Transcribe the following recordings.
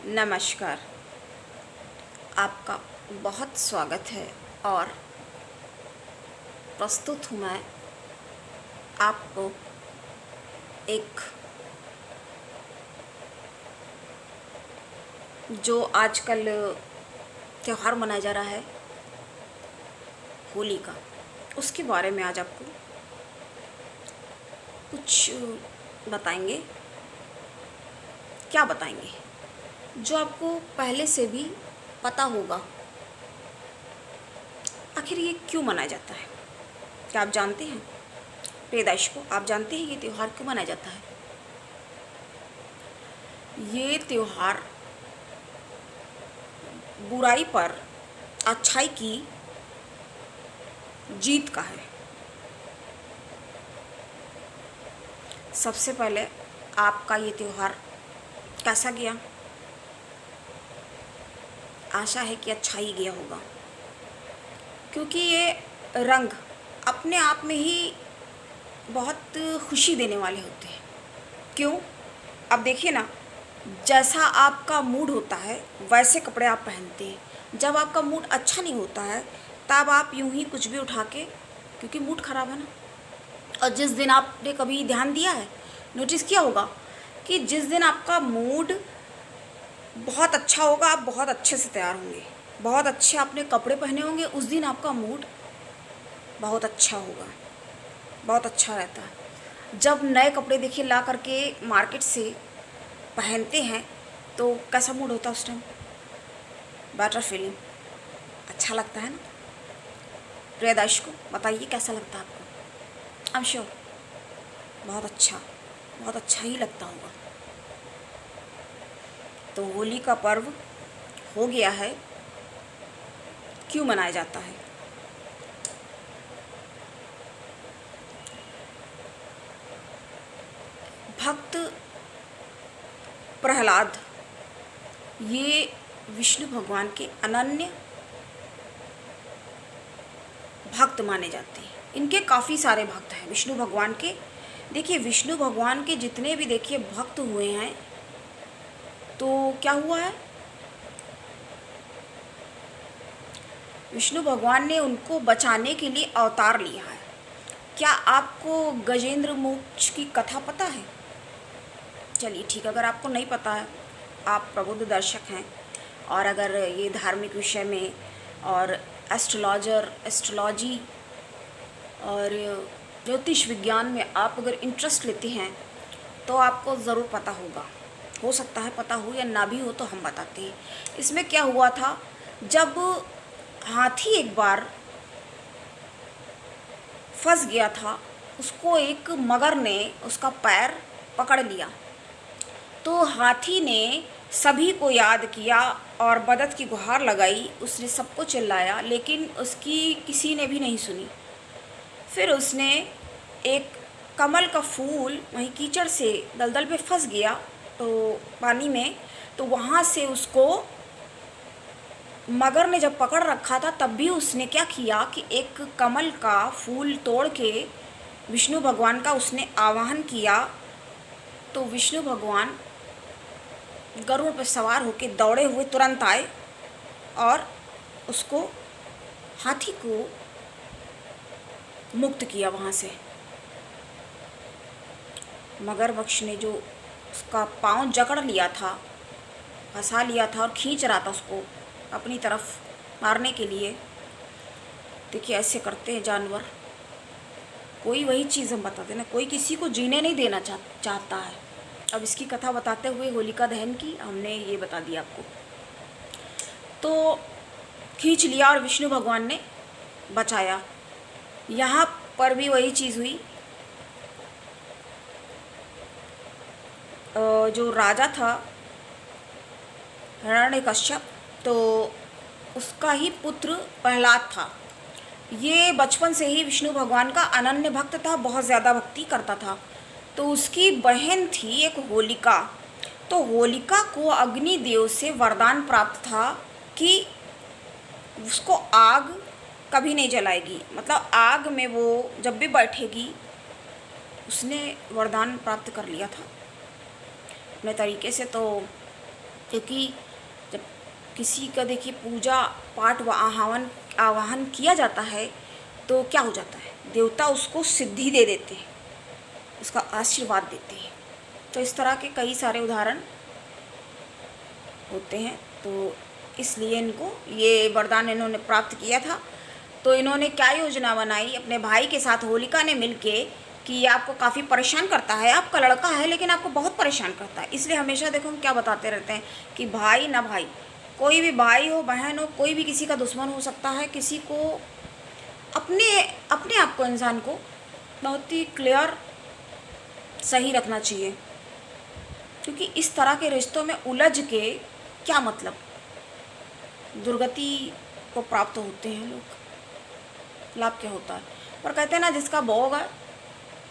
नमस्कार। आपका बहुत स्वागत है और प्रस्तुत हूँ मैं आपको एक जो आजकल त्यौहार मनाया जा रहा है होली का, उसके बारे में आज आपको कुछ बताएंगे। क्या बताएंगे जो आपको पहले से भी पता होगा। आखिर ये क्यों मनाया जाता है, क्या आप जानते हैं? प्रिय दर्शकों, आप जानते हैं ये त्यौहार क्यों मनाया जाता है? ये त्यौहार बुराई पर अच्छाई की जीत का है। सबसे पहले आपका ये त्यौहार कैसा गया? आशा है कि अच्छा ही गया होगा, क्योंकि ये रंग अपने आप में ही बहुत खुशी देने वाले होते हैं। क्यों? अब देखिए ना, जैसा आपका मूड होता है वैसे कपड़े आप पहनते हैं। जब आपका मूड अच्छा नहीं होता है तब आप यूं ही कुछ भी उठा के, क्योंकि मूड ख़राब है ना। और जिस दिन आपने कभी ध्यान दिया है, नोटिस किया होगा कि जिस दिन आपका मूड बहुत अच्छा होगा, आप बहुत अच्छे से तैयार होंगे, बहुत अच्छे आपने कपड़े पहने होंगे, उस दिन आपका मूड बहुत अच्छा होगा, बहुत अच्छा रहता है। जब नए कपड़े देखिए ला करके मार्केट से पहनते हैं तो कैसा मूड होता है उस टाइम? बेटर फीलिंग, अच्छा लगता है ना। प्रिय दर्शकों, बताइए कैसा लगता है आपको? आई एम श्योर बहुत अच्छा ही लगता होगा। तो होली का पर्व हो गया है। क्यों मनाया जाता है? भक्त प्रहलाद ये विष्णु भगवान के अनन्य भक्त माने जाते हैं। इनके काफ़ी सारे भक्त हैं विष्णु भगवान के। देखिए, विष्णु भगवान के जितने भी देखिए भक्त हुए हैं, तो क्या हुआ है, विष्णु भगवान ने उनको बचाने के लिए अवतार लिया है। क्या आपको गजेंद्र मोक्ष की कथा पता है? चलिए ठीक, अगर आपको नहीं पता है, आप प्रबुद्ध दर्शक हैं और अगर ये धार्मिक विषय में और एस्ट्रोलॉजी और ज्योतिष विज्ञान में आप अगर इंटरेस्ट लेते हैं तो आपको ज़रूर पता होगा। हो सकता है पता हो या ना भी हो, तो हम बताते हैं। इसमें क्या हुआ था, जब हाथी एक बार फंस गया था, उसको एक मगर ने उसका पैर पकड़ लिया, तो हाथी ने सभी को याद किया और मदद की गुहार लगाई। उसने सबको चिल्लाया, लेकिन उसकी किसी ने भी नहीं सुनी। फिर उसने एक कमल का फूल वहीं कीचड़ से दलदल पे फंस गया, तो पानी में, तो वहाँ से उसको मगर ने जब पकड़ रखा था, तब भी उसने क्या किया कि एक कमल का फूल तोड़ के विष्णु भगवान का उसने आवाहन किया। तो विष्णु भगवान गरुड़ पर सवार होकर दौड़े हुए तुरंत आए और उसको, हाथी को मुक्त किया वहाँ से। मगरमच्छ ने जो उसका पाँव जकड़ लिया था, फंसा लिया था और खींच रहा था उसको अपनी तरफ मारने के लिए। देखिए, ऐसे करते हैं जानवर। कोई वही चीज़ हम बताते हैं ना, कोई किसी को जीने नहीं देना चाहता है। अब इसकी कथा बताते हुए होलिका दहन की हमने ये बता दिया आपको। तो खींच लिया और विष्णु भगवान ने बचाया। यहाँ पर भी वही चीज़ हुई। जो राजा था हिरण्यकश्यप, तो उसका ही पुत्र प्रहलाद था। ये बचपन से ही विष्णु भगवान का अनन्य भक्त था, बहुत ज़्यादा भक्ति करता था। तो उसकी बहन थी एक होलिका। तो होलिका को अग्निदेव से वरदान प्राप्त था कि उसको आग कभी नहीं जलाएगी, मतलब आग में वो जब भी बैठेगी। उसने वरदान प्राप्त कर लिया था अपने तरीके से। तो क्योंकि जब किसी का देखिए पूजा पाठ व आवाहन किया जाता है तो क्या हो जाता है, देवता उसको सिद्धि दे देते हैं, उसका आशीर्वाद देते हैं। तो इस तरह के कई सारे उदाहरण होते हैं। तो इसलिए इनको ये वरदान इन्होंने प्राप्त किया था। तो इन्होंने क्या योजना बनाई अपने भाई के साथ, होलिका ने मिलके, कि ये आपको काफ़ी परेशान करता है, आपका लड़का है लेकिन आपको बहुत परेशान करता है। इसलिए हमेशा देखो हम क्या बताते रहते हैं कि भाई ना भाई, कोई भी भाई हो बहन हो, कोई भी किसी का दुश्मन हो सकता है। किसी को अपने अपने आप को, इंसान को बहुत ही क्लियर सही रखना चाहिए, क्योंकि इस तरह के रिश्तों में उलझ के क्या मतलब, दुर्गति को प्राप्त होते हैं लोग, लाभ क्या होता है। पर कहते हैं ना, जिसका भोग है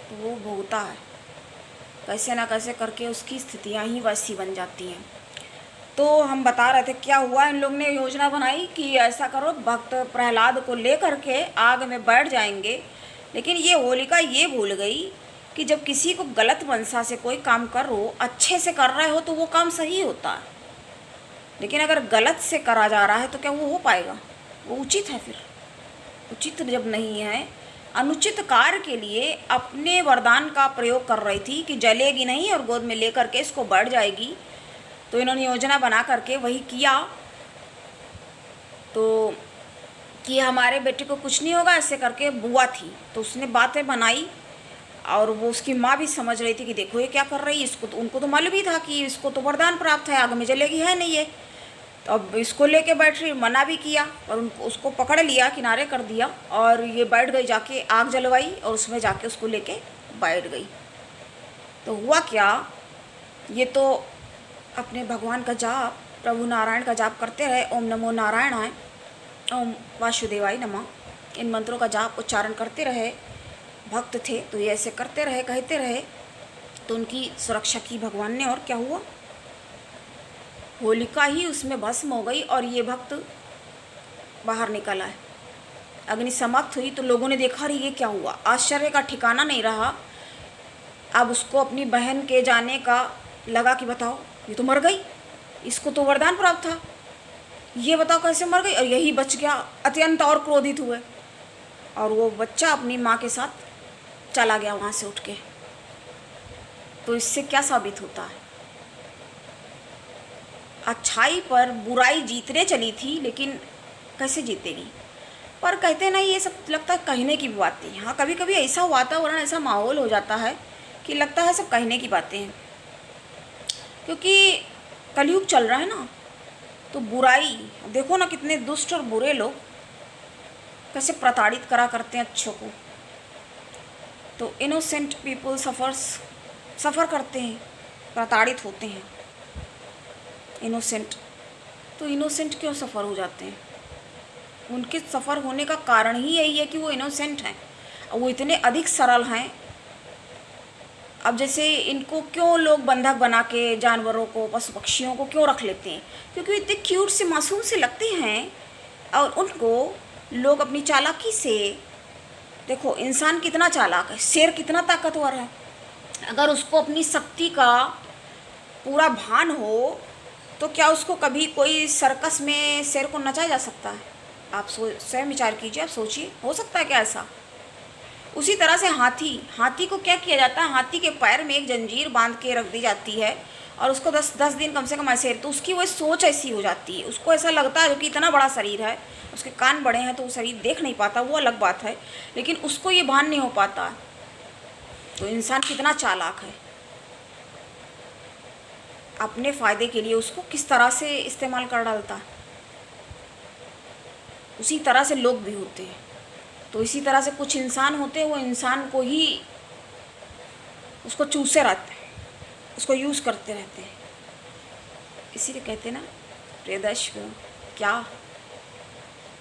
तो वो भोगता है, कैसे ना कैसे करके उसकी स्थितियाँ ही वैसी बन जाती हैं। तो हम बता रहे थे क्या हुआ, इन लोग ने योजना बनाई कि ऐसा करो, भक्त प्रहलाद को लेकर के आग में बैठ जाएंगे। लेकिन ये होलिका ये भूल गई कि जब किसी को गलत मनसा से कोई काम कर रहे हो, अच्छे से कर रहे हो तो वो काम सही होता है, लेकिन अगर गलत से करा जा रहा है तो क्या वो हो पाएगा, वो उचित है? फिर उचित जब नहीं है, अनुचित कार्य के लिए अपने वरदान का प्रयोग कर रही थी कि जलेगी नहीं और गोद में लेकर के इसको बढ़ जाएगी। तो इन्होंने योजना बना करके वही किया, तो कि हमारे बेटे को कुछ नहीं होगा, ऐसे करके बुआ थी तो उसने बातें बनाई, और वो उसकी माँ भी समझ रही थी कि देखो ये क्या कर रही है, इसको तो, उनको तो मालूम ही था कि इसको तो वरदान प्राप्त है, आग में जलेगी है नहीं ये। तो अब इसको लेके बैठ रही, मना भी किया और उनको उसको पकड़ लिया, किनारे कर दिया, और ये बैठ गई, जाके आग जलवाई और उसमें जाके उसको लेके बैठ गई। तो हुआ क्या, ये तो अपने भगवान का जाप, प्रभु नारायण का जाप करते रहे, ओम नमो नारायणाय, ओम वासुदेवाय नमः, इन मंत्रों का जाप उच्चारण करते रहे। भक्त थे तो ये ऐसे करते रहे, कहते रहे, तो उनकी सुरक्षा की भगवान ने। और क्या हुआ, होलिका ही उसमें भस्म हो गई और ये भक्त बाहर निकल आए। अग्नि समाप्त हुई तो लोगों ने देखा, अरे ये क्या हुआ, आश्चर्य का ठिकाना नहीं रहा। अब उसको अपनी बहन के जाने का लगा कि बताओ ये तो मर गई, इसको तो वरदान प्राप्त था, ये बताओ कैसे मर गई, और यही बच गया। अत्यंत और क्रोधित हुए और वो बच्चा अपनी माँ के साथ चला गया वहाँ से उठ के। तो इससे क्या साबित होता है, अच्छाई पर बुराई जीतने चली थी, लेकिन कैसे जीतेगी। पर कहते नहीं, ये सब लगता है कहने की बातें। हाँ, कभी कभी ऐसा वातावरण, ऐसा माहौल हो जाता है कि लगता है सब कहने की बातें हैं, क्योंकि कलयुग चल रहा है ना। तो बुराई देखो ना, कितने दुष्ट और बुरे लोग कैसे प्रताड़ित करा करते हैं अच्छों को। तो इनोसेंट पीपल सफ़र करते हैं, प्रताड़ित होते हैं इनोसेंट। तो इनोसेंट क्यों सफ़र हो जाते हैं, उनके सफ़र होने का कारण ही यही है कि वो इनोसेंट हैं, वो इतने अधिक सरल हैं। अब जैसे इनको क्यों लोग बंधक बना के जानवरों को, पशु पक्षियों को क्यों रख लेते हैं, क्योंकि इतने क्यूट से, मासूम से लगते हैं, और उनको लोग अपनी चालाकी से, देखो इंसान कितना चालाक है, शेर कितना ताकतवर है, अगर उसको अपनी शक्ति का पूरा भान हो तो क्या उसको कभी कोई सर्कस में शेर को नचाया जा सकता है? आप स्वयं विचार कीजिए, आप सोचिए, हो सकता है क्या ऐसा? उसी तरह से हाथी को क्या किया जाता है, हाथी के पैर में एक जंजीर बांध के रख दी जाती है और उसको 10 दिन कम से कम ऐसे, तो उसकी वो सोच ऐसी हो जाती है, उसको ऐसा लगता है कि इतना बड़ा शरीर है, उसके कान बड़े हैं तो वो शरीर देख नहीं पाता, वो अलग बात है, लेकिन उसको ये भान नहीं हो पाता। तो इंसान कितना चालाक है, अपने फ़ायदे के लिए उसको किस तरह से इस्तेमाल कर डालता है। उसी तरह से लोग भी होते हैं। तो इसी तरह से कुछ इंसान होते हैं, वो इंसान को ही उसको चूसे रहते हैं, उसको यूज़ करते रहते हैं। इसीलिए कहते हैं ना, प्रिय दर्शक, क्या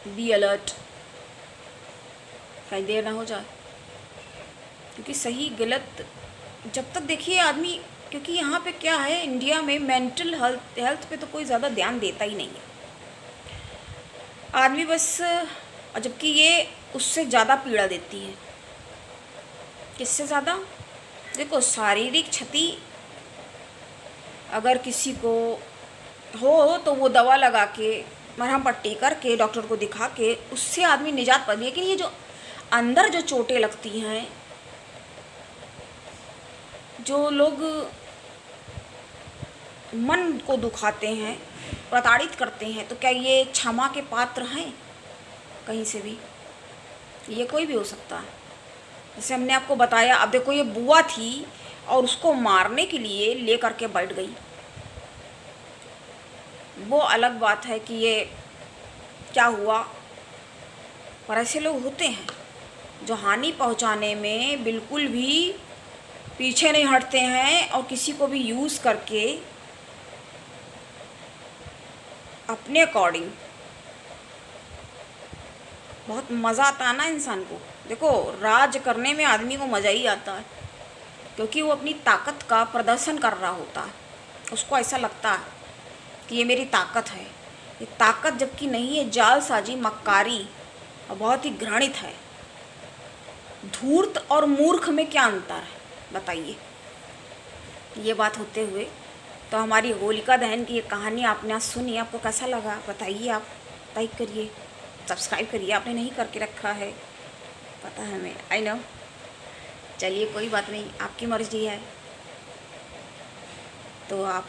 बी अलर्ट, कहीं देर ना हो जाए, क्योंकि सही गलत जब तक देखिए आदमी, क्योंकि यहाँ पे क्या है, इंडिया में मेंटल हेल्थ पे तो कोई ज़्यादा ध्यान देता ही नहीं है आदमी, बस, और जबकि ये उससे ज़्यादा पीड़ा देती है। किससे ज़्यादा? देखो, शारीरिक क्षति अगर किसी को हो तो वो दवा लगा के, मरहम पट्टी करके, डॉक्टर को दिखा के उससे आदमी निजात पा। लेकिन ये जो अंदर जो चोटें लगती हैं, जो लोग मन को दुखाते हैं, प्रताड़ित करते हैं, तो क्या ये क्षमा के पात्र हैं कहीं से भी? ये कोई भी हो सकता है। जैसे हमने आपको बताया, अब देखो ये बुआ थी और उसको मारने के लिए ले करके बैठ गई। वो अलग बात है कि ये क्या हुआ, पर ऐसे लोग होते हैं जो हानि पहुंचाने में बिल्कुल भी पीछे नहीं हटते हैं और किसी को भी यूज़ करके अपने अकॉर्डिंग। बहुत मज़ा आता है ना इंसान को। देखो, राज करने में आदमी को मज़ा ही आता है, क्योंकि वो अपनी ताकत का प्रदर्शन कर रहा होता है। उसको ऐसा लगता है कि ये मेरी ताकत है। ये ताकत जबकि नहीं है, जालसाजी, मक्कारी और बहुत ही घृणित है। धूर्त और मूर्ख में क्या अंतर है बताइए। ये बात होते हुए तो हमारी होलिका दहन की ये कहानी आपने आज सुनी, आपको कैसा लगा बताइए। आप लाइक करिए, सब्सक्राइब करिए, आपने नहीं करके रखा है, पता है हमें, आई नो। चलिए कोई बात नहीं, आपकी मर्ज़ी है। तो आप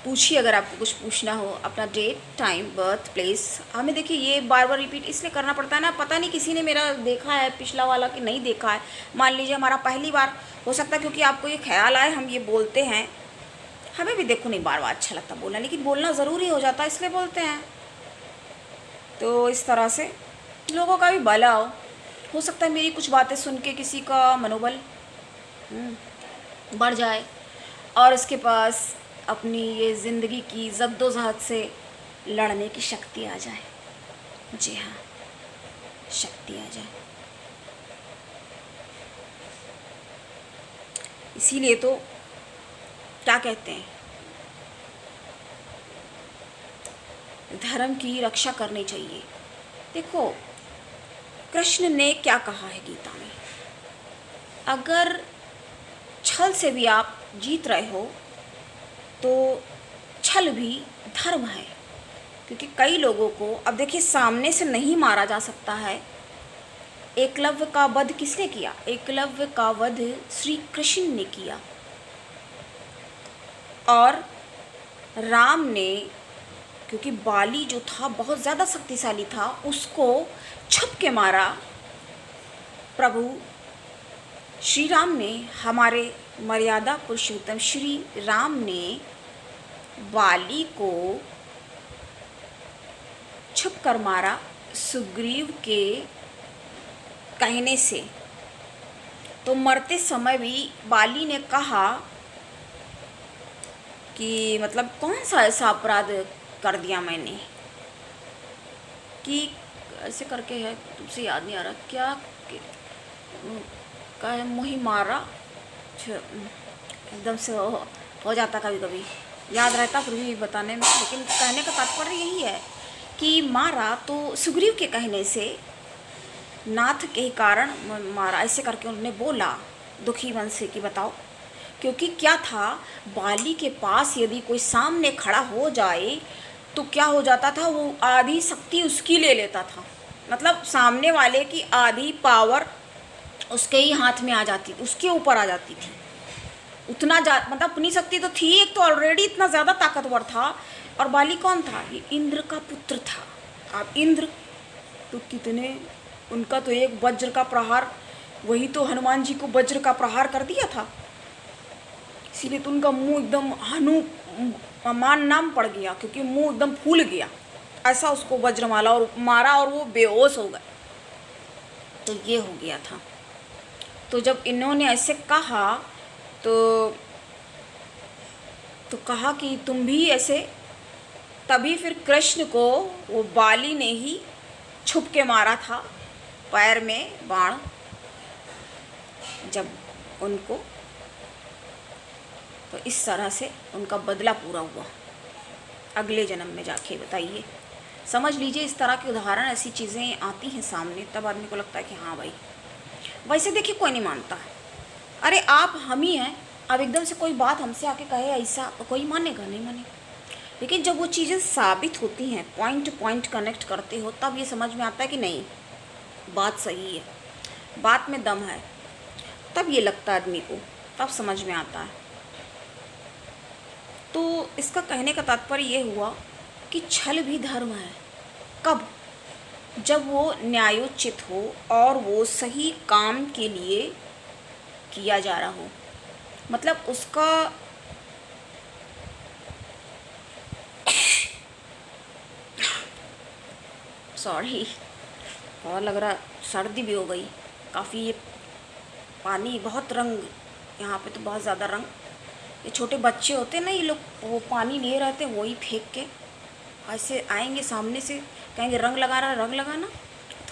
पूछिए अगर आपको कुछ पूछना हो, अपना डेट, टाइम, बर्थ प्लेस। हमें देखिए ये बार बार रिपीट इसलिए करना पड़ता है ना, पता नहीं किसी ने मेरा देखा है पिछला वाला कि नहीं देखा है। मान लीजिए हमारा पहली बार हो सकता है, क्योंकि आपको ये ख्याल आए हम ये बोलते हैं। हमें भी देखो नहीं बार बार अच्छा लगता बोलना, लेकिन बोलना ज़रूरी हो जाता है इसलिए बोलते हैं। तो इस तरह से लोगों का भी भला हो सकता है मेरी कुछ बातें सुन के किसी का मनोबल बढ़ जाए और उसके पास अपनी ये ज़िंदगी की जद्दोजहद से लड़ने की शक्ति आ जाए। जी हाँ, शक्ति आ जाए। इसीलिए तो क्या कहते हैं, धर्म की रक्षा करनी चाहिए। देखो कृष्ण ने क्या कहा है गीता में, अगर छल से भी आप जीत रहे हो तो छल भी धर्म है। क्योंकि कई लोगों को, अब देखिए, सामने से नहीं मारा जा सकता है। एकलव्य का वध किसने किया? एकलव्य का वध श्री कृष्ण ने किया। और राम ने, क्योंकि बाली जो था बहुत ज़्यादा शक्तिशाली था, उसको छुप के मारा। प्रभु श्री राम ने, हमारे मर्यादा पुरुषोत्तम श्री राम ने बाली को छुप कर मारा सुग्रीव के कहने से। तो मरते समय भी बाली ने कहा कि मतलब कौन सा ऐसा अपराध कर दिया मैंने कि ऐसे करके है, तुमसे याद नहीं आ रहा क्या कहे, मुही मारा। एकदम से हो जाता, कभी कभी याद रहता फिर भी बताने में, लेकिन कहने का तात्पर्य यही है कि मारा तो सुग्रीव के कहने से, नाथ के कारण मारा, ऐसे करके उन्होंने बोला दुखी मन से कि बताओ। क्योंकि क्या था, बाली के पास यदि कोई सामने खड़ा हो जाए तो क्या हो जाता था, वो आधी शक्ति उसकी ले लेता था। मतलब सामने वाले की आधी पावर उसके ही हाथ में आ जाती थी, उसके ऊपर आ जाती थी। उतना मतलब अपनी शक्ति तो थी, एक तो ऑलरेडी इतना ज़्यादा ताकतवर था। और बाली कौन था? ये इंद्र का पुत्र था। अब इंद्र तो कितने, उनका तो एक वज्र का प्रहार, वही तो हनुमान जी को वज्र का प्रहार कर दिया था। इसीलिए तो उनका मुंह एकदम हनुमान नाम पड़ गया, क्योंकि मुंह एकदम फूल गया। ऐसा उसको वज्र माला और मारा और वो बेहोश हो गए। तो ये हो गया था। तो जब इन्होंने ऐसे कहा तो कहा कि तुम भी ऐसे, तभी फिर कृष्ण को वो बाली ने ही छुप के मारा था, पैर में बाण जब उनको। तो इस तरह से उनका बदला पूरा हुआ अगले जन्म में जाके। बताइए, समझ लीजिए, इस तरह के उदाहरण, ऐसी चीज़ें आती हैं सामने, तब आदमी को लगता है कि हाँ भाई। वैसे देखिए कोई नहीं मानता है। अरे आप हम ही हैं, अब एकदम से कोई बात हमसे आके कहे ऐसा, कोई मानेगा? नहीं मानेगा। लेकिन जब वो चीज़ें साबित होती हैं, पॉइंट टू पॉइंट कनेक्ट करते हो, तब ये समझ में आता है कि नहीं, बात सही है, बात में दम है। तब ये लगता है आदमी को, तब समझ में आता है। तो इसका कहने का तात्पर्य ये हुआ कि छल भी धर्म है। कब? जब वो न्यायोचित हो और वो सही काम के लिए किया जा रहा हो, मतलब उसका सॉरी, और लग रहा सर्दी भी हो गई काफ़ी। ये पानी बहुत रंग, यहाँ पे तो बहुत ज़्यादा रंग। ये छोटे बच्चे होते हैं ना, ये लोग वो पानी लिए रहते हैं, वही फेंक के ऐसे आएंगे सामने से, कहेंगे रंग लगा रहा, रंग लगाना,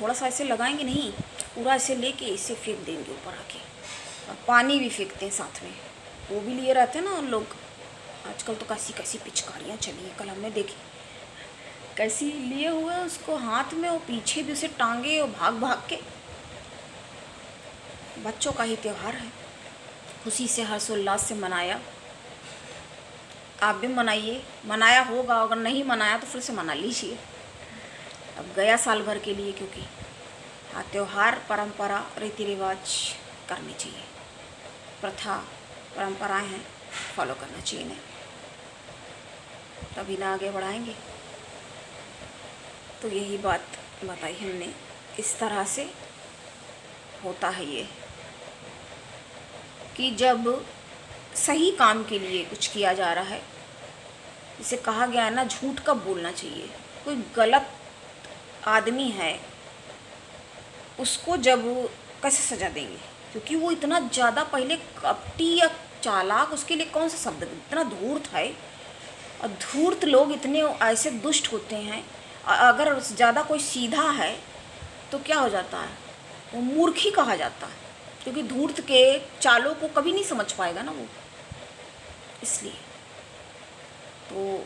थोड़ा सा ऐसे लगाएंगे नहीं, पूरा ऐसे लेके इसे फेंक देंगे ऊपर आके। और पानी भी फेंकते हैं साथ में, वो भी लिए रहते हैं ना उन लोग। आजकल तो कैसी कैसी पिचकारियाँ चली हैं, कल हमने देखी कैसी लिए हुए उसको हाथ में, वो पीछे भी उसे टांगे और भाग भाग के। बच्चों का ही त्यौहार है, खुशी से हर्षोल्लास से मनाया। आप भी मनाइए, मनाया होगा, अगर नहीं मनाया तो फिर से मना लीजिए। अब गया साल भर के लिए, क्योंकि हाँ, त्यौहार परंपरा रीति रिवाज करनी चाहिए, प्रथा परंपराएं हैं, फॉलो करना चाहिए इन्हें, तभी ना आगे बढ़ाएंगे। तो यही बात बताई हमने, इस तरह से होता है ये कि जब सही काम के लिए कुछ किया जा रहा है, जिसे कहा गया है ना, झूठ कब बोलना चाहिए। कोई गलत आदमी है, उसको जब कैसे सजा देंगे, क्योंकि वो इतना ज़्यादा पहले कपटी या चालाक, उसके लिए कौन सा शब्द, इतना धूर्त है। और धूर्त लोग इतने ऐसे दुष्ट होते हैं, अगर ज़्यादा कोई सीधा है तो क्या हो जाता है, वो मूर्खी कहा जाता है, क्योंकि धूर्त के चालों को कभी नहीं समझ पाएगा ना वो। इसलिए तो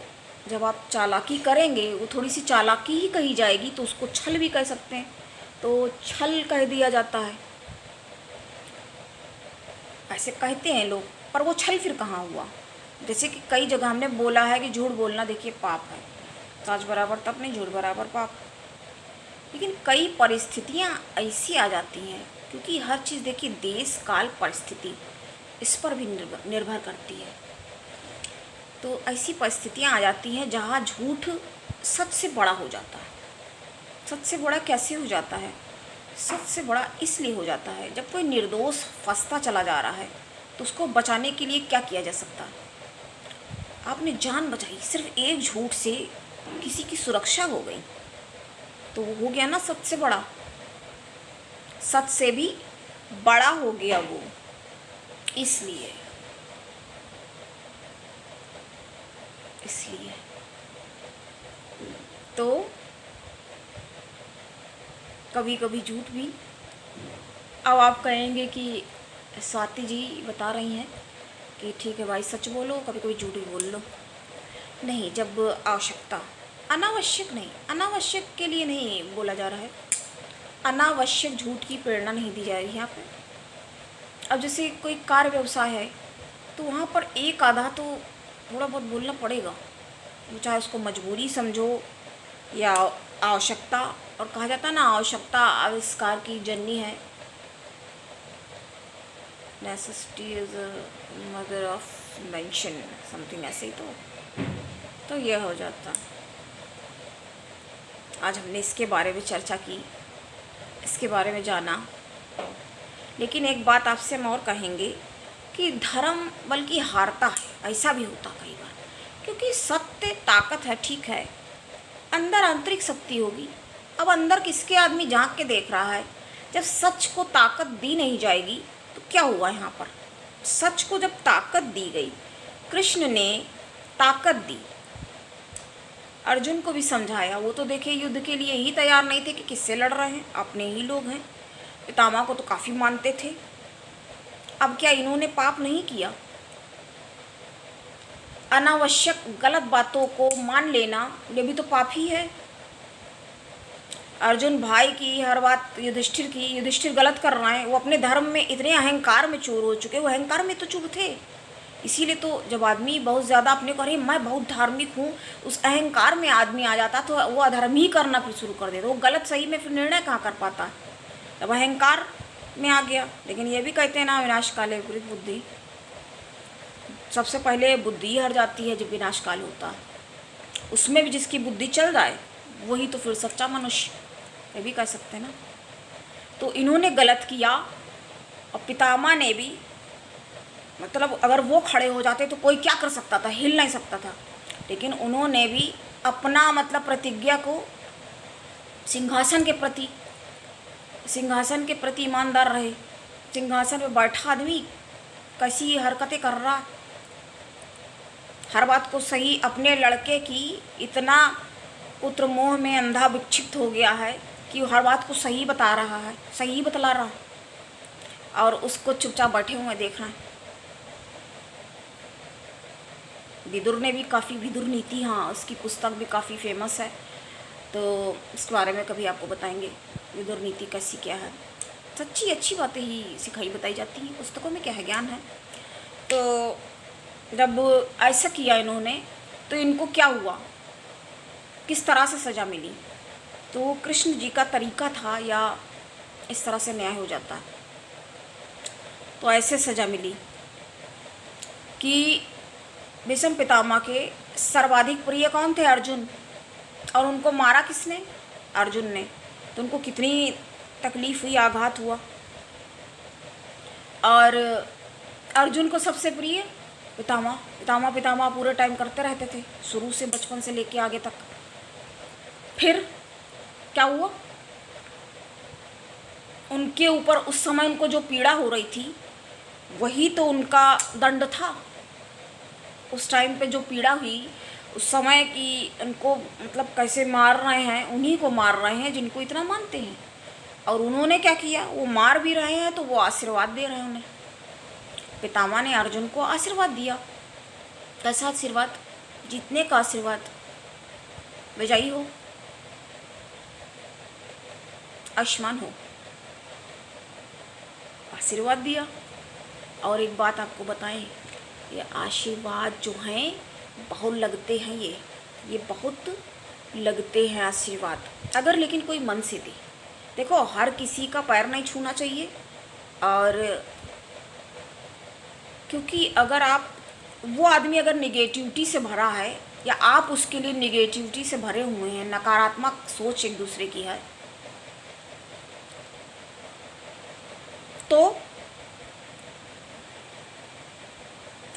जब आप चालाकी करेंगे, वो थोड़ी सी चालाकी ही कही जाएगी, तो उसको छल भी कह सकते हैं, तो छल कह दिया जाता है, ऐसे कहते हैं लोग। पर वो छल फिर कहाँ हुआ? जैसे कि कई जगह हमने बोला है कि झूठ बोलना देखिए पाप है, सच बराबर तप नहीं, झूठ बराबर पाप। लेकिन कई परिस्थितियाँ ऐसी आ जाती हैं, क्योंकि हर चीज़ देखिए देश काल परिस्थिति इस पर भी निर्भर करती है। तो ऐसी परिस्थितियाँ आ जाती हैं जहाँ झूठ सच से बड़ा हो जाता है। सच से बड़ा कैसे हो जाता है? सच से बड़ा इसलिए हो जाता है, जब कोई निर्दोष फंसता चला जा रहा है तो उसको बचाने के लिए क्या किया जा सकता है? आपने जान बचाई, सिर्फ एक झूठ से किसी की सुरक्षा हो गई, तो वो हो गया ना सच से बड़ा, सच से भी बड़ा हो गया वो। इसलिए तो कभी कभी झूठ भी, अब आप कहेंगे कि स्वाति जी बता रही हैं कि ठीक है भाई सच बोलो, कभी कभी झूठ भी बोल लो। नहीं, जब आवश्यकता, अनावश्यक नहीं, अनावश्यक के लिए नहीं बोला जा रहा है, अनावश्यक झूठ की प्रेरणा नहीं दी जा रही है यहाँ पे। अब जैसे कोई कार व्यवसाय है, तो वहाँ पर एक आधा तो थोड़ा बहुत बोलना पड़ेगा, चाहे उसको मजबूरी समझो या आवश्यकता। और कहा जाता है ना, आवश्यकता आविष्कार की जननी है, necessity is mother of invention, something ऐसे ही। तो यह हो जाता। आज हमने इसके बारे में चर्चा की, इसके बारे में जाना। लेकिन एक बात आपसे हम और कहेंगे कि धर्म बल्कि हारता है, ऐसा भी होता कई बार, क्योंकि सत्य ताकत है, ठीक है, अंदर आंतरिक शक्ति होगी। अब अंदर किसके आदमी झांक के देख रहा है? जब सच को ताकत दी नहीं जाएगी तो क्या हुआ यहाँ पर? सच को जब ताकत दी गई, कृष्ण ने ताकत दी, अर्जुन को भी समझाया, वो तो देखिए युद्ध के लिए ही तैयार नहीं थे कि किससे लड़ रहे हैं, अपने ही लोग हैं। पितामह को तो काफ़ी मानते थे। अब क्या इन्होंने पाप नहीं किया? अनावश्यक गलत बातों को मान लेना ये भी तो पाप ही है। अर्जुन भाई की हर बात युधिष्ठिर की, युधिष्ठिर गलत कर रहे हैं, वो अपने धर्म में इतने अहंकार में चूर हो चुके, वो अहंकार में तो चूर थे, इसीलिए तो जब आदमी बहुत ज़्यादा अपने को अरे मैं बहुत धार्मिक हूँ, उस अहंकार में आदमी आ जाता तो वो अधर्म ही करना फिर शुरू कर देता। वो गलत सही में फिर निर्णय कहाँ कर पाता है, जब अहंकार में आ गया। लेकिन ये भी कहते हैं ना, विनाश काले विपरीत बुद्धि। सबसे पहले बुद्धि ही हर जाती है जब विनाश काल होता है। उसमें भी जिसकी बुद्धि चल जाए वही तो फिर सच्चा मनुष्य, ये भी कह सकते हैं ना। तो इन्होंने गलत किया और पितामह ने भी, मतलब अगर वो खड़े हो जाते तो कोई क्या कर सकता था, हिल नहीं सकता था। लेकिन उन्होंने भी अपना मतलब प्रतिज्ञा को सिंहासन के प्रति ईमानदार रहे। सिंहासन पे बैठा आदमी कैसी हरकतें कर रहा, हर बात को सही, अपने लड़के की इतना पुत्र मोह में अंधा विक्षिप्त हो गया है कि हर बात को सही बता रहा है, सही बतला रहा, और उसको चुपचाप बैठे हुए देख रहे हैं। विदुर ने भी काफ़ी, विदुर नीति, हाँ उसकी पुस्तक भी काफ़ी फेमस है, तो इसके बारे में कभी आपको बताएंगे विदुर नीति कैसी क्या है। सच्ची अच्छी बातें ही सिखाई बताई जाती हैं, पुस्तकों में क्या है, ज्ञान है। तो जब ऐसा किया इन्होंने तो इनको क्या हुआ, किस तरह से सज़ा मिली, तो कृष्ण जी का तरीका था या इस तरह से न्याय हो जाता है। तो ऐसे सज़ा मिली कि भीष्म पितामह के सर्वाधिक प्रिय कौन थे, अर्जुन, और उनको मारा किसने, अर्जुन ने। तो उनको कितनी तकलीफ़ हुई, आघात हुआ। और अर्जुन को सबसे प्रिय पितामह पूरे टाइम करते रहते थे, शुरू से बचपन से लेके आगे तक। फिर क्या हुआ, उनके ऊपर उस समय उनको जो पीड़ा हो रही थी वही तो उनका दंड था। उस टाइम पे जो पीड़ा हुई उस समय की, उनको मतलब कैसे मार रहे हैं, उन्हीं को मार रहे हैं जिनको इतना मानते हैं। और उन्होंने क्या किया, वो मार भी रहे हैं तो वो आशीर्वाद दे रहे हैं उन्हें। पितामह ने अर्जुन को आशीर्वाद दिया। कैसा आशीर्वाद, जीतने का आशीर्वाद, विजयी हो, आयुष्मान हो, आशीर्वाद दिया। और एक बात आपको बताएं, ये आशीर्वाद जो हैं बहुत लगते हैं, ये बहुत लगते हैं आशीर्वाद, अगर लेकिन कोई मन से दे। देखो हर किसी का पैर नहीं छूना चाहिए, और क्योंकि अगर आप, वो आदमी अगर निगेटिविटी से भरा है या आप उसके लिए निगेटिविटी से भरे हुए हैं, नकारात्मक सोच एक दूसरे की है, तो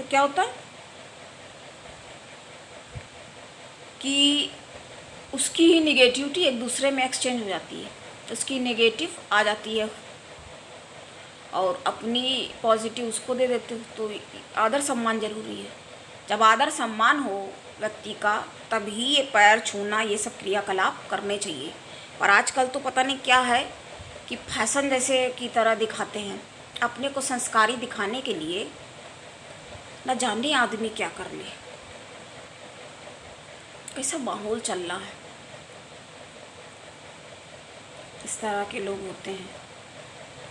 क्या होता है कि उसकी ही निगेटिविटी एक दूसरे में एक्सचेंज हो जाती है, उसकी नेगेटिव आ जाती है और अपनी पॉजिटिव उसको दे देते हो। तो आदर सम्मान जरूरी है। जब आदर सम्मान हो व्यक्ति का, तभी ये पैर छूना, ये सब क्रियाकलाप करने चाहिए। पर आजकल तो पता नहीं क्या है कि फैशन जैसे की तरह दिखाते हैं, अपने को संस्कारी दिखाने के लिए न जाने आदमी क्या कर ले, कैसा माहौल चल रहा है। इस तरह के लोग होते हैं,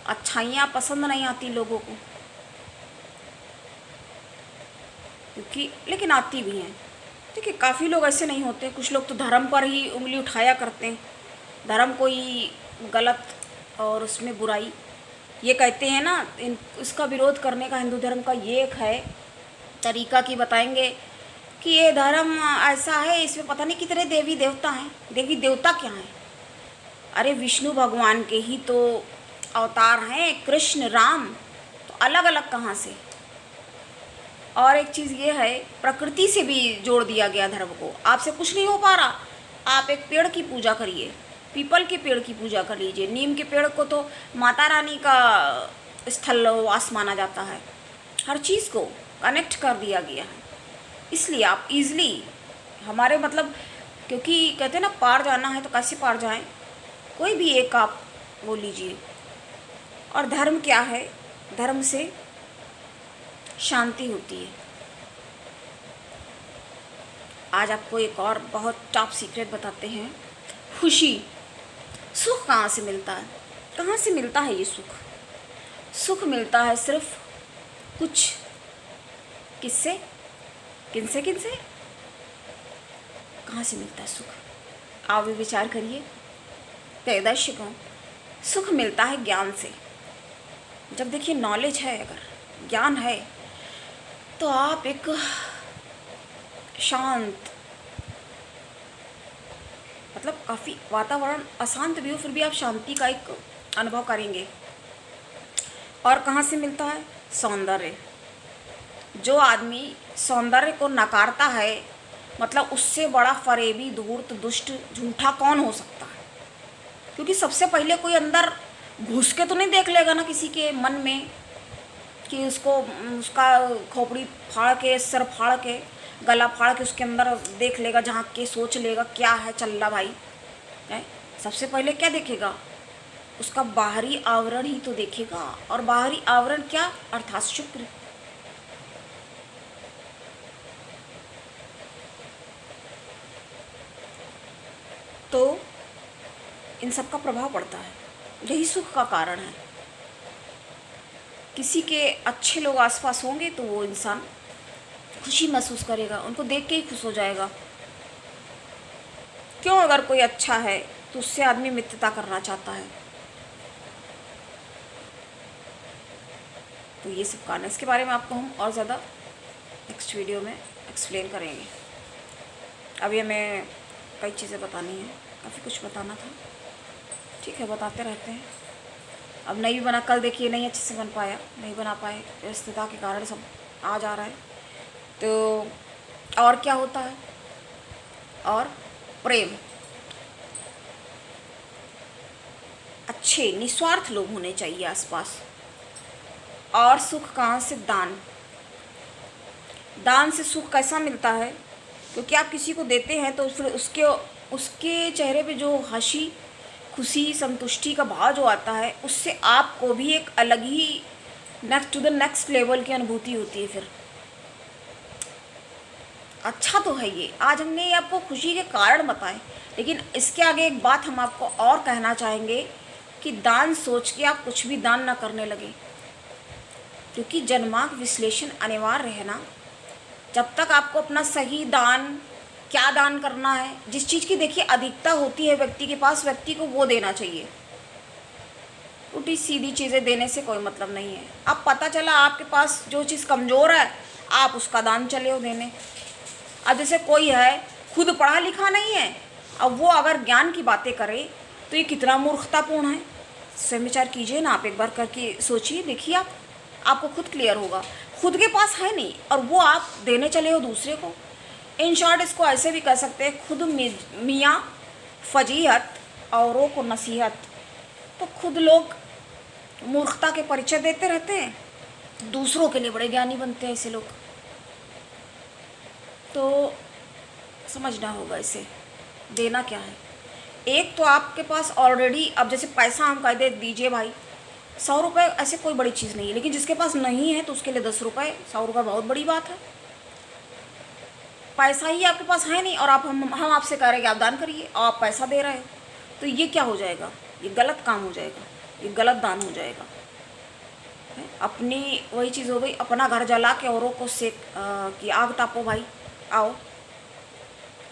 अच्छाइयाँ पसंद नहीं आती लोगों को, क्योंकि लेकिन आती भी हैं। देखिए काफ़ी लोग ऐसे नहीं होते, कुछ लोग तो धर्म पर ही उंगली उठाया करते हैं, धर्म को ही गलत और उसमें बुराई। ये कहते हैं ना, इसका विरोध करने का हिंदू धर्म का ये एक है तरीका कि बताएंगे कि ये धर्म ऐसा है, इसमें पता नहीं कितने देवी देवता हैं। देवी देवता क्या हैं, अरे विष्णु भगवान के ही तो अवतार हैं, कृष्ण राम, तो अलग अलग कहाँ से। और एक चीज़ ये है, प्रकृति से भी जोड़ दिया गया धर्म को। आपसे कुछ नहीं हो पा रहा, आप एक पेड़ की पूजा करिए, पीपल के पेड़ की पूजा कर लीजिए। नीम के पेड़ को तो माता रानी का स्थल वास माना जाता है। हर चीज़ को कनेक्ट कर दिया गया है, इसलिए आप इजली हमारे मतलब, क्योंकि कहते हैं ना पार जाना है तो कैसे पार जाएं, कोई भी एक आप वो लीजिए। और धर्म क्या है, धर्म से शांति होती है। आज आपको एक और बहुत टॉप सीक्रेट बताते हैं। खुशी, सुख कहाँ से मिलता है, कहाँ से मिलता है ये सुख? सुख मिलता है सिर्फ कुछ किससे, किनसे किनसे, कहाँ से मिलता है सुख? आप भी विचार करिए। प्रिय दर्शकों, सुख मिलता है ज्ञान से। जब देखिए नॉलेज है, अगर ज्ञान है, तो आप एक शांत, मतलब काफ़ी वातावरण अशांत भी हो फिर भी आप शांति का एक अनुभव करेंगे। और कहाँ से मिलता है? सौंदर्य। जो आदमी सौंदर्य को नकारता है, मतलब उससे बड़ा फरेबी, धूर्त, दुष्ट, झूठा कौन हो सकता है? क्योंकि सबसे पहले कोई अंदर घुस के तो नहीं देख लेगा ना किसी के मन में, कि उसको उसका खोपड़ी फाड़ के, सर फाड़ के, गला फाड़ के उसके अंदर देख लेगा, झांक के सोच लेगा क्या है चल रहा भाई है। सबसे पहले क्या देखेगा? उसका बाहरी आवरण ही तो देखेगा। और बाहरी आवरण क्या? अर्थात शुक्र। तो इन सब का प्रभाव पड़ता है, यही सुख का कारण है। किसी के अच्छे लोग आसपास होंगे तो वो इंसान खुशी महसूस करेगा, उनको देख के ही खुश हो जाएगा। क्यों? अगर कोई अच्छा है तो उससे आदमी मित्रता करना चाहता है। तो ये सब कारण है। इसके बारे में आपको हम और ज़्यादा नेक्स्ट वीडियो में एक्सप्लेन करेंगे। अभी हमें कई चीज़ें बतानी हैं, काफ़ी कुछ बताना था। ठीक है, बताते रहते हैं। अब नहीं भी बना, कल देखिए नहीं अच्छे से बन पाया, नहीं बना पाए, व्यस्तता के कारण सब आ जा रहा है। तो और क्या होता है? और प्रेम, अच्छे निस्वार्थ लोग होने चाहिए आसपास। और सुख कहाँ से? दान। दान से सुख कैसा मिलता है? क्योंकि आप किसी को देते हैं तो फिर उसके उसके चेहरे पे जो हंसी, खुशी, संतुष्टि का भाव जो आता है, उससे आपको भी एक अलग ही next to the next level की अनुभूति होती है। फिर अच्छा तो है ये, आज हमने ये आपको खुशी के कारण बताए, लेकिन इसके आगे एक बात हम आपको और कहना चाहेंगे कि दान सोच के आप कुछ भी दान ना करने लगे, क्योंकि जन्मांक विश्लेषण अनिवार्य है ना। जब तक आपको अपना सही दान, क्या दान करना है, जिस चीज़ की देखिए अधिकता होती है व्यक्ति के पास, व्यक्ति को वो देना चाहिए। उल्टी सीधी चीज़ें देने से कोई मतलब नहीं है। अब पता चला आपके पास जो चीज़ कमज़ोर है, आप उसका दान चले हो देने। अब जैसे कोई है खुद पढ़ा लिखा नहीं है, अब वो अगर ज्ञान की बातें करे तो ये कितना मूर्खतापूर्ण है। स्वयं विचार कीजिए ना, आप एक बार करके सोचिए, देखिए आपको खुद क्लियर होगा। खुद के पास है नहीं और वो आप देने चले हो दूसरे को। इन शॉर्ट इसको ऐसे भी कह सकते हैं, खुद मियाँ फजीहत औरों को नसीहत। तो खुद लोग मूर्खता के परिचय देते रहते हैं, दूसरों के लिए बड़े ज्ञानी बनते हैं ऐसे लोग। तो समझना होगा इसे, देना क्या है। एक तो आपके पास ऑलरेडी, अब जैसे पैसा हम कह दे दीजिए भाई 100 रुपये, ऐसे कोई बड़ी चीज़ नहीं है, लेकिन जिसके पास नहीं है तो उसके लिए 10 रुपये, 100 रुपये बहुत बड़ी बात है। पैसा ही आपके पास है नहीं और हम आपसे कह रहे हैं कि आप दान करिए और आप पैसा दे रहे हो, तो ये क्या हो जाएगा? ये गलत काम हो जाएगा, ये गलत दान हो जाएगा। अपनी वही चीज़ हो गई, अपना घर जला के औरों को सेक कि आग तापो भाई, आओ।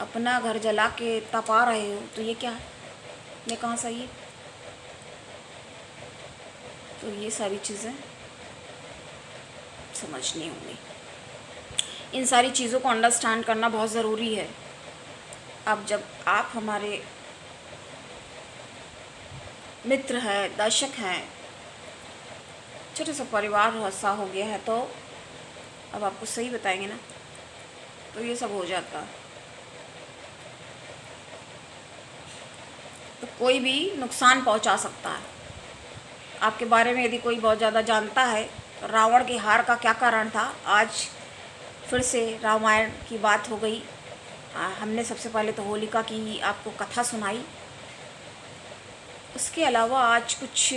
अपना घर जला के तपा रहे हो तो ये क्या है? ये कहाँ सही है? तो ये सारी चीज़ें समझनी होंगी। इन सारी चीज़ों को अंडरस्टैंड करना बहुत ज़रूरी है। अब जब आप हमारे मित्र हैं, दर्शक हैं, छोटे सा परिवार सा हो गया है, तो अब आपको सही बताएंगे ना, तो ये सब हो जाता है। तो कोई भी नुकसान पहुंचा सकता है। आपके बारे में यदि कोई बहुत ज़्यादा जानता है, तो रावण की हार का क्या कारण था, आज फिर से रामायण की बात हो गई। हमने सबसे पहले तो होलिका की आपको कथा सुनाई, उसके अलावा आज कुछ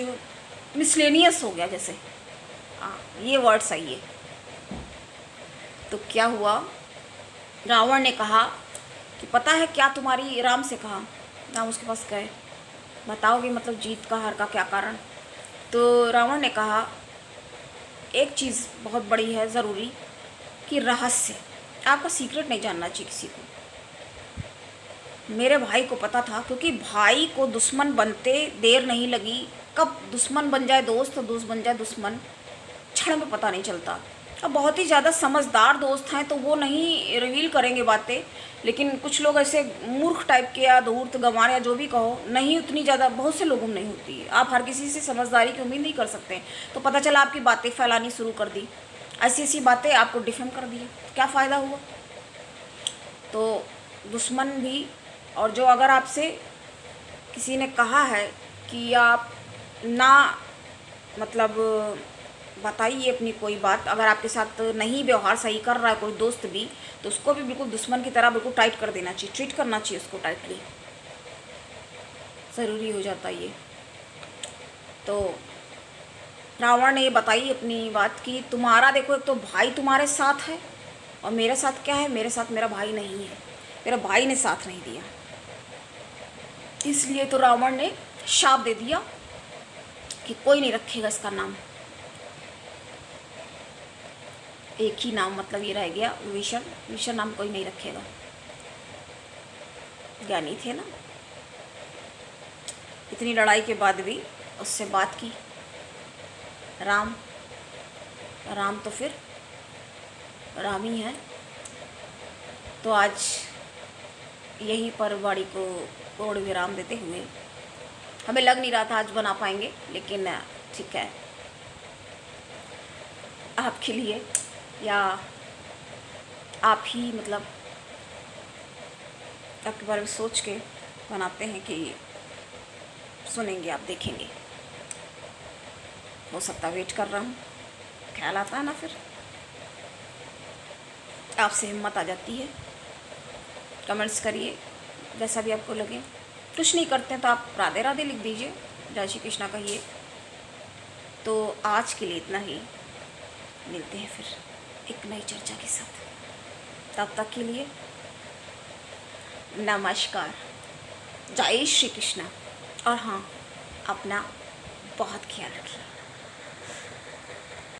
मिसलेनियस हो गया, जैसे ये वर्ड सही है। तो क्या हुआ, रावण ने कहा कि पता है क्या तुम्हारी, राम से कहा, राम उसके पास गए, बताओगे मतलब जीत का हार का क्या कारण। तो रावण ने कहा एक चीज़ बहुत बड़ी है, ज़रूरी, कि रहस्य, आपका सीक्रेट नहीं जानना चाहिए किसी को। मेरे भाई को पता था, क्योंकि भाई को दुश्मन बनते देर नहीं लगी। कब दुश्मन बन जाए दोस्त और दोस्त बन जाए दुश्मन, क्षण में पता नहीं चलता। अब बहुत ही ज़्यादा समझदार दोस्त हैं तो वो नहीं रिवील करेंगे बातें, लेकिन कुछ लोग ऐसे मूर्ख टाइप के या धूर्त गंवार या जो भी कहो, नहीं उतनी ज़्यादा बहुत से लोगों में नहीं होती है। आप हर किसी से समझदारी की उम्मीद नहीं कर सकते। तो पता चला आपकी बातें फैलानी शुरू कर दी, ऐसी ऐसी बातें आपको डिफेम कर दिए, क्या फ़ायदा हुआ। तो दुश्मन भी, और जो अगर आपसे किसी ने कहा है कि आप ना मतलब बताइए अपनी कोई बात, अगर आपके साथ नहीं व्यवहार सही कर रहा है कोई दोस्त भी, तो उसको भी बिल्कुल दुश्मन की तरह बिल्कुल टाइट कर देना चाहिए, ट्रीट करना चाहिए उसको टाइटली, ज़रूरी हो जाता है ये। तो रावण ने ये बताई अपनी बात कि तुम्हारा देखो, एक तो भाई तुम्हारे साथ है और मेरे साथ क्या है, मेरे साथ मेरा भाई नहीं है, मेरा भाई ने साथ नहीं दिया। इसलिए तो रावण ने शाप दे दिया कि कोई नहीं रखेगा इसका नाम। एक ही नाम मतलब ये रह गया विभीषण, विभीषण नाम कोई नहीं रखेगा। ज्ञानी थे ना। इतनी लड़ाई के बाद भी उससे बात की राम, राम तो फिर राम ही है। तो आज यहीं पर वाणी को पूर्ण विराम देते हुए, हमें लग नहीं रहा था आज बना पाएंगे, लेकिन ठीक है, आपके लिए या आप ही मतलब आपके बारे में सोच के बनाते हैं कि सुनेंगे, आप देखेंगे। हो सकता वेट कर रहा हूँ, ख्याल आता है ना, फिर आपसे हिम्मत आ जाती है। कमेंट्स करिए जैसा भी आपको लगे। कुछ नहीं करते हैं तो आप राधे राधे लिख दीजिए, जय श्री कृष्णा कहिए। तो आज के लिए इतना ही, मिलते हैं फिर एक नई चर्चा के साथ। तब तक के लिए नमस्कार, जय श्री कृष्णा। और हाँ, अपना बहुत ख्याल रखिए।